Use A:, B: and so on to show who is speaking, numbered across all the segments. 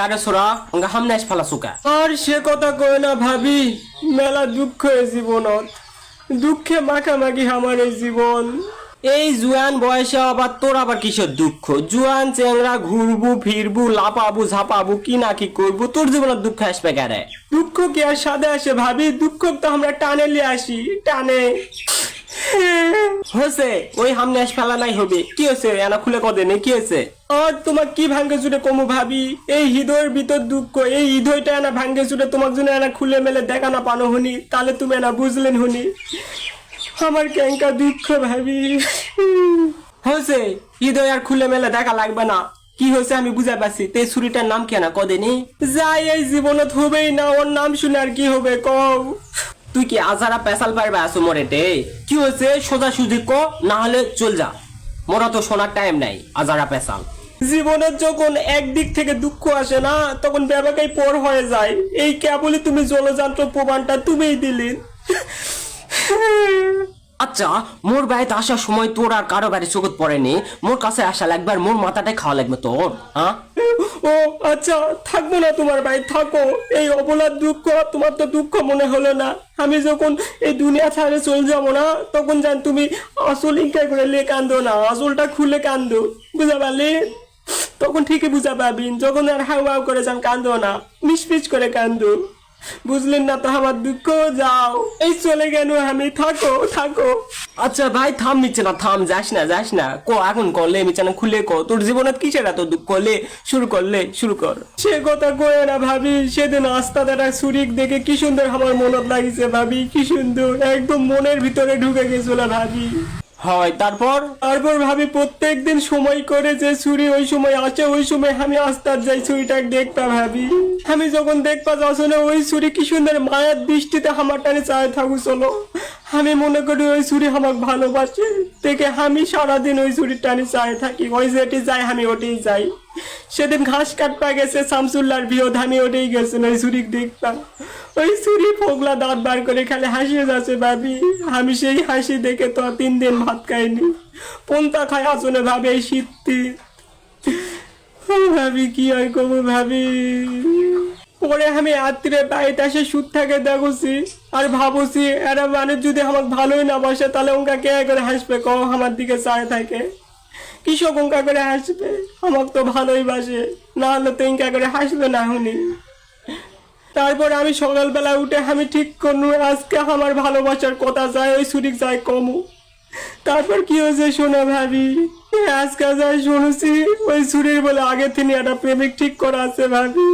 A: কারে সোরা ওঙ্গা হামনে আস ফালা সুকা
B: আর সে কথা কয় না ভাবি, মেলা দুঃখ এই জীবনত, দুঃখে মাখামাখি আমার এই জীবন।
A: এই জুয়ান বয়সে আবার তোর আবার কিসের দুঃখ? জুয়ান চেংরা ঘুরবু ফিরবু লাপাবু ঝাপাবু কি না কি করবু, তোর জীবনের দুঃখ আসবে কারে?
B: দুঃখ কি আর সাদে আসে ভাবি? দুঃখ তো আমরা টানে লিয়ে আসি, টানে।
A: হয়েছে ওই হামনে আস ফেলা নাই হবে, কি হয়েছে এনা খুলে কদে নেই, কি হয়েছে?
B: আর তোমার কি ভাঙ্গে চুরে কমু ভাবি? এই হৃদয়ের ভিতর দুঃখ, এই হৃদয়টা এনা ভাঙ্গে চুরে তোমার জন্য এনা খুলে মেলে দেখা না পানো হনি, তাহলে তুমি এনা বুঝলেন হনি আমার ক্যাঙ্কা দুঃখ ভাবি।
A: হয়েছে হৃদয় আর খুলে মেলে দেখা লাগবে না, কি হয়েছে আমি বুঝা পাচ্ছি। তে ছুরিটার নাম কেনা কদেনি?
B: যাই এই জীবনত হবেই না, ওর নাম শুনে আর কি হবে কও?
A: তুই কি আজারা পেশাল পারবে আসো মরেটে? কি হয়েছে সোজা সুজি ক, না হলে চল যা, মোরা তো শোনার টাইম নাই আজারা পেশাল।
B: জীবনের যখন একদিক থেকে দুঃখ আসে না, তখন ব্যাপারটাই পর হয়ে যায়। এই কেবলই তুমি জলযান্ত্র প্রমাণটা তুমিই দিলি।
A: আচ্ছা মোর বাড়িতে আসার সময় তোর আর কারো বাড়ি চোখত পড়েনি, মোর কাছে আসা লাগবে আর মোর মাথাটাই খাওয়া লাগবে তোর, হ্যাঁ?
B: ও আচ্ছা, থাকবো না তোমার ভাই, থাকো। এই অবলার দুঃখ তোমার তো দুঃখ মনে হলো না। আমি যখন এই দুনিয়া ছাড়ে চলে যাবো না, তখন জান তুমি আসল ইনকা করে লে কান্দো না, আসলটা খুলে কান্দো, বুঝা পারলি? তখন ঠিকই বুঝা পাবি। যখন আর হাউ হাউ করে যান কান্দো না, মিশমিশ করে কান্দো, বুঝলেন না তো আমার দুঃখ? যাও, এই চলে গেল আমি, থাকো থাকো।
A: আচ্ছা ভাই থাম, নিচ্ছে না থাম, যাস না যাস না, কো এখন করলে মিচানা খুলে কো, তোর জীবনে কিসের এত দুঃখ? করলে শুরু কর।
B: সে কথা কয়ে না ভাবি, সেদিন আস্তাদাটা সুরিক দেখে কি সুন্দর আমার মনত লাগিছে ভাবি, কি সুন্দর, একদম মনের ভিতরে ঢুকে গেছিল ভাবি।
A: হয় তারপর
B: ভাবি প্রত্যেকদিন সময় করে যে ছুরি ওই সময় আসে, ওই সময় আমি আস্তার যাই ছুরিটা দেখবা ভাবি। আমি যখন দেখবা আসলে ওই ছুরি কি সুন্দর মায়ের দৃষ্টিতে আমার টানে চায় থাকু চলো। আমি মনে করি ওই ছুরি আমাকে ভালোবাসে দেখে আমি সারাদিন ওই ছুরির টানে চায় থাকি, ওই যেটি যাই আমি ওটাই যাই। সেদিন ঘাস কাটপা গেছে শামসুল্লার বিয়োধ, আমি ওটাই গেছেন ওই ছুরি দেখবা। ওই ছুরি ফোগলা দাঁত বার করে খালি হাসিয়ে যাচ্ছে ভাবি। আমি সেই হাসি দেখে তো 3 দিন ভাত খাইনি, পন্তা খাই আসলে ভাবে এই শীত। ভাবি কি হয় কবু ভাবি। পরে আমি রাত্রে বাড়িতে এসে সুদ থাকে দেখছি আর ভাবছি, এরা মানুষ যদি আমাকে ভালোই না বাসে, তাহলে ওঙ্কা কে করে হাসবে কও? আমার দিকে চায় থাকে, কৃষক ওঙ্কা করে হাসবে? আমাকে তো ভালোই বাসে, না হলে তো ইঙ্কা করে হাসবে না শুনি। তারপর আমি সকালবেলা উঠে আমি ঠিক করলু আজকে আমার ভালোবাসার কথা যায় ওই ছুরিক যায় কমু। তারপর কি হয়েছে শোনা ভাবি, আজকে যাই শুনেছি ওই ছুরির বলে আগে থেকে একটা প্রেমিক ঠিক করা আছে ভাবি।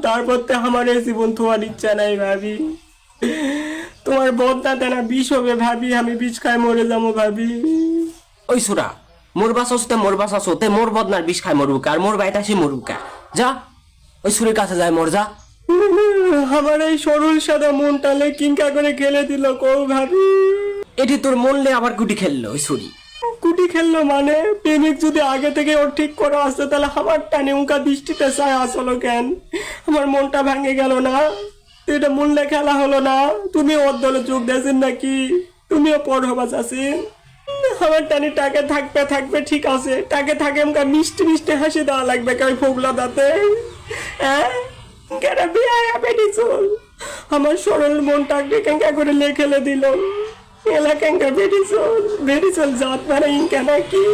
B: তারপর তো আমার এই জীবন তোমার ইচ্ছা নাই ভাবি। তোমার বদনা তেনা বিষ হবে ভাবি, আমি বিষ খাই মরে যাবো ভাবি।
A: ওই সুরা মোর বাসাতে মোর বদনার বিষ খায় মরুকা, আর মোর বাড়িতে আসি মরুকা, যা ওই সুরের কাছে যায় মর যা।
B: আমার এই সরল সাদা মনটালে কিঙ্কা করে খেলে দিল কৌ ভাবি।
A: এটি তোর মনলে আবার গুটি খেললো ওই ছুরি?
B: কুটি খেললো মানে? প্রেমিক যদি আগে থেকে ওর ঠিক করা আসতো, তাহলে আমার টানে উনকা দৃষ্টিতে চায় আসলো কেন? আমার মনটা ভাঙে গেল না, এটা মনলে খেলা হলো না। তুমি ওর দলে যোগ দিয়েছেন নাকি? তুমিও পর হবা চাষি। আমার টানি টাকে থাকবে ঠিক আছে, টাকে থাকে উনকা মিষ্টি মিষ্টি হাসি দেওয়া লাগবে কই ফোগলা দাঁতে, হ্যাঁ? কেনা বিয়ে বেটি চল আমার সরল মনটাকে কেঙ্কা করে লেখেলে দিল। এলাকাঙ্কা বেটি চল জাত মারা ইনকা নাকি?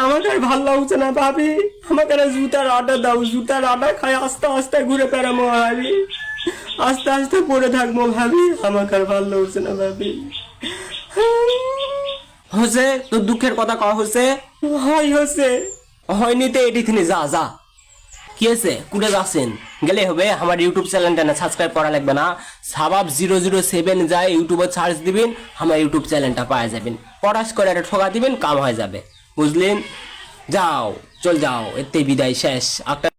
B: আমাকে আর ভাল লাগছে না ভাবি, আমাকে আর জুতার আটা দাও, জুতার আটা খাই আস্তে আস্তে ঘুরে বেড়াবো ভাবি, আস্তে আস্তে পড়ে থাকবো ভাবি, আমাকে আর ভাল লাগছে না ভাবি।
A: হচ্ছে তোর দুঃখের কথা কওয়া হচ্ছে?
B: হয় হচ্ছে
A: হয়নি তো এটি থেকে যা যা। কি আছে কুড়ে যাচ্ছেন গেলে হবে? আমার ইউটিউব চ্যানেলটা না সাবস্ক্রাইব করা লাগবে না, সাবাব 007 যায় ইউটিউবে সার্চ দিবেন, আমার ইউটিউব চ্যানেলটা পাওয়া যাবেন, পড়াশ করে একটা ঠোকা দিবেন, কাম হয়ে যাবে, বুঝলেন? যাও চল যাও, এতে বিদায় শেষ। একটা